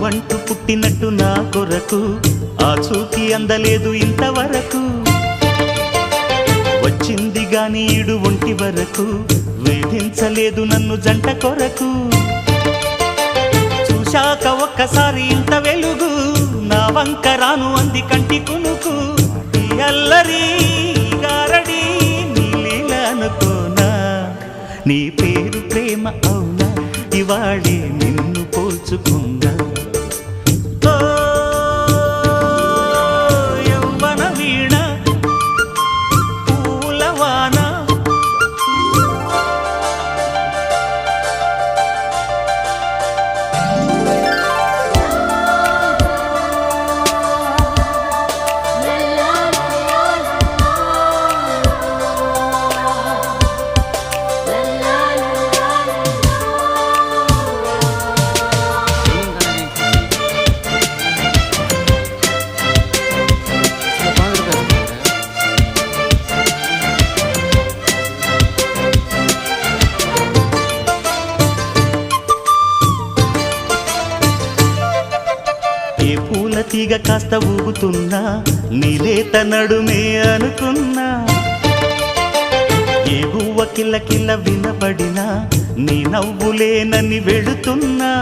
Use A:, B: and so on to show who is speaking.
A: నువ్వంటూ పుట్టినట్టు నా కొరకు ఆ చూకి అందలేదు ఇంతవరకు. వచ్చింది గాని ఈడు ఒంటి వరకు వేధించలేదు నన్ను జంట కొరకు. చూశాక ఒక్కసారి ఇంత వెలుగు నా వంక రాను అంది కంటి కునుకు. ఈ అల్లరి గారడి నీ లీల అనుకోనా, నీ పేరు ప్రేమ అవునా, ఇవాళే నిన్ను పోల్చుకుందా. యవ్వన వీణ పూలవాన తీగ కాస్త ఊగుతున్నా నీలేత నడుమే అనుకున్నా. ఏ గువ్వ కిల్ల కిల్ల వినబడినా నీ నవ్వులేనని వెళుతున్నా.